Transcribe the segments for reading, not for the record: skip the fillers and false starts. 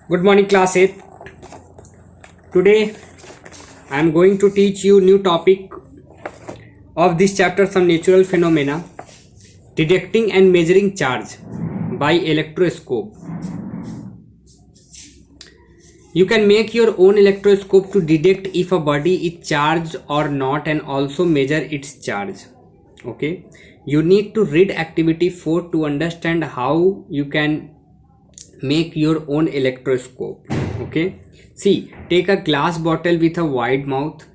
Good morning, class 8. Today I am going to teach you new topic of this chapter, some natural phenomena, detecting and measuring charge by electroscope. You can make your own electroscope to detect if a body is charged or not and also measure its charge. Okay, you need to read activity 4 to understand how you can make your own electroscope. Okay, see, take a glass bottle with a wide mouth.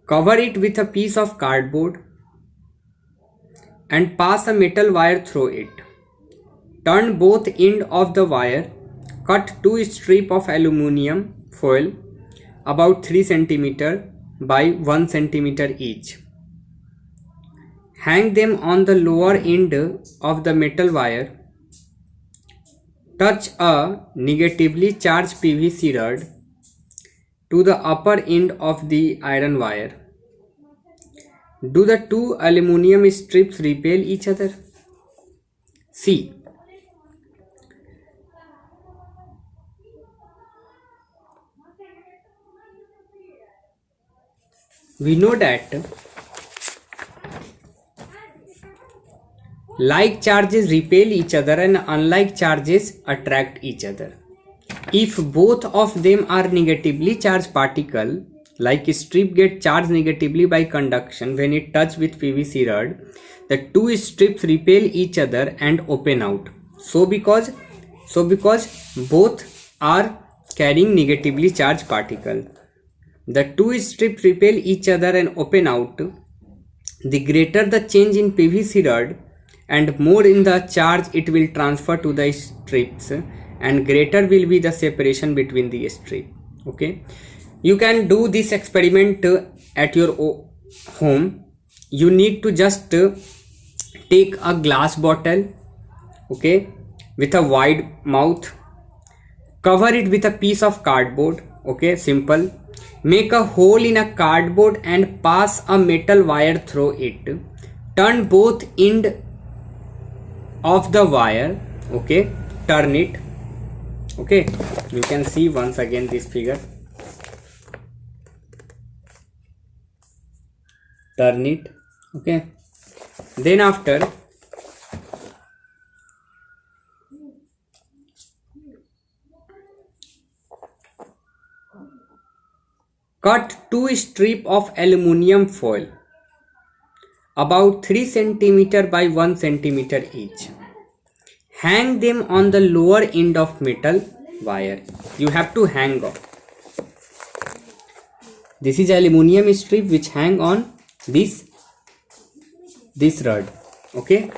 Cover it with a piece of cardboard and pass a metal wire through it. Turn both ends of the wire. Cut two strips of aluminium foil about 3 cm by 1 cm each. Hang them on the lower end of the metal wire. Touch a negatively charged PVC rod to the upper end of the iron wire. Do the two aluminium strips repel each other? See. We know that like charges repel each other and unlike charges attract each other. If both of them are negatively charged particle, like strip get charged negatively by conduction when it touch with PVC rod, the two strips repel each other and open out. So because both are carrying negatively charged particle, the two strips repel each other and open out. The greater the change in PVC rod and more in the charge it will transfer to the strips, and greater will be the separation between the strip. Okay, you can do this experiment at your home. You need to just take a glass bottle, okay, with a wide mouth. Cover it with a piece of cardboard. Okay, simple. Make a hole in a cardboard and pass a metal wire through it. Turn both end of the wire. Okay, turn it. Okay, you can see once again this figure. Turn it. Okay, then after cut two strips of aluminium foil about 3 cm by 1 cm each. Hang them on the lower end of metal wire. You have to hang on. This is aluminium strip which hang on this rod. Okay.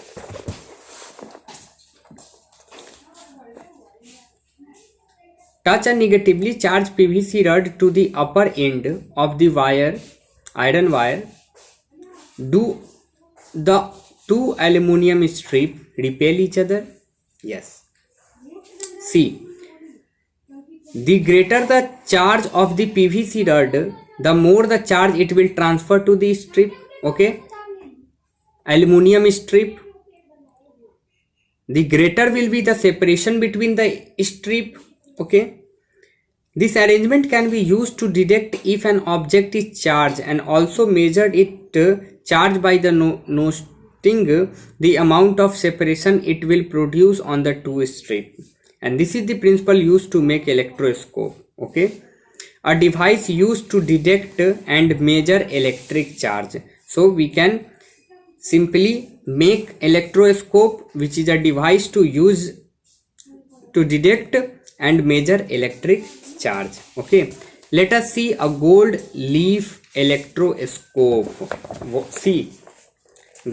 Touch a negatively charged PVC rod to the upper end of the wire, iron wire. Do the two aluminium strips repel each other? Yes. See, the greater the charge of the PVC rod, the more the charge it will transfer to the strip. Okay, aluminium strip, the greater will be the separation between the strip. Okay, this arrangement can be used to detect if an object is charged and also measure it charge by the noting the amount of separation it will produce on the two strips. And this is the principle used to make electroscope. Okay, a device used to detect and measure electric charge. So we can simply make electroscope, which is a device to use to detect and measure electric charge. Okay, let us see a gold leaf electroscope. See,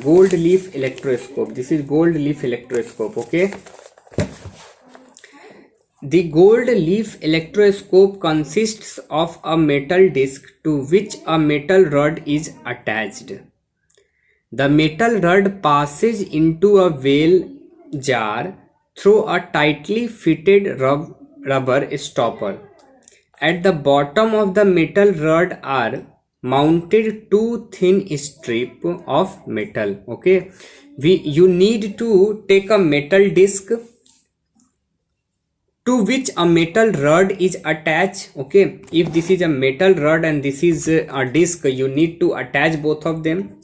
gold leaf electroscope. This is gold leaf electroscope. Okay, the gold leaf electroscope consists of a metal disc to which a metal rod is attached. The metal rod passes into a well jar through a tightly fitted rubber stopper at the bottom of the metal rod are mounted two thin strip of metal. Okay, you need to take a metal disc to which a metal rod is attached. Okay, if this is a metal rod and this is a disc, you need to attach both of them.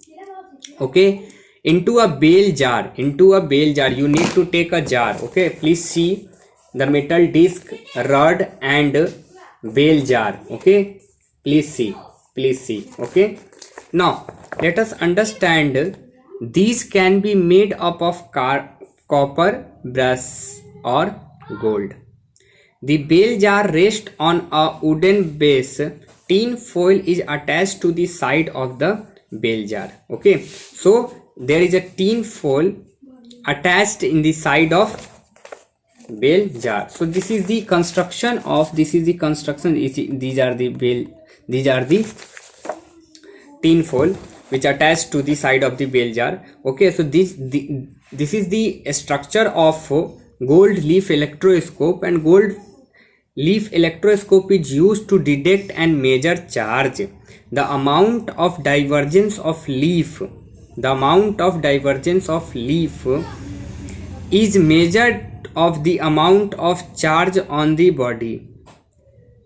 Okay, into a bale jar. You need to take a jar. Okay, please see the metal disc, rod and bale jar. Okay, please see. Okay, now let us understand. These can be made up of copper, brass or gold. The bale jar rests on a wooden base. Tin foil is attached to the side of the bale jar. Okay, so there is a tin foil attached in the side of bale jar. So this is the construction. These are the tin foil which attached to the side of the bale jar. Okay, so this is the structure of gold leaf electroscope, and gold leaf electroscope is used to detect and measure charge. The amount of divergence of leaf is measured of the amount of charge on the body.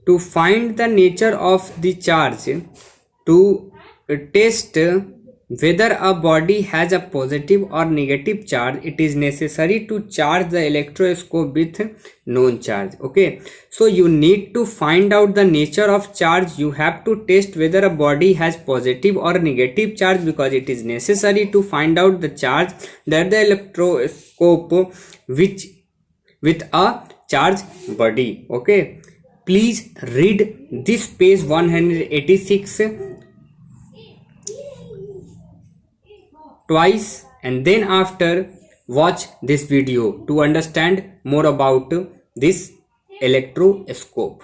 To find the nature of the charge, to test whether a body has a positive or negative charge, it is necessary to charge the electroscope with known charge. Okay, so you need to find out the nature of charge. You have to test whether a body has positive or negative charge, because it is necessary to find out the charge that the electroscope which with a charged body. Okay, please read this page 186 twice, and then after watch this video to understand more about this electroscope.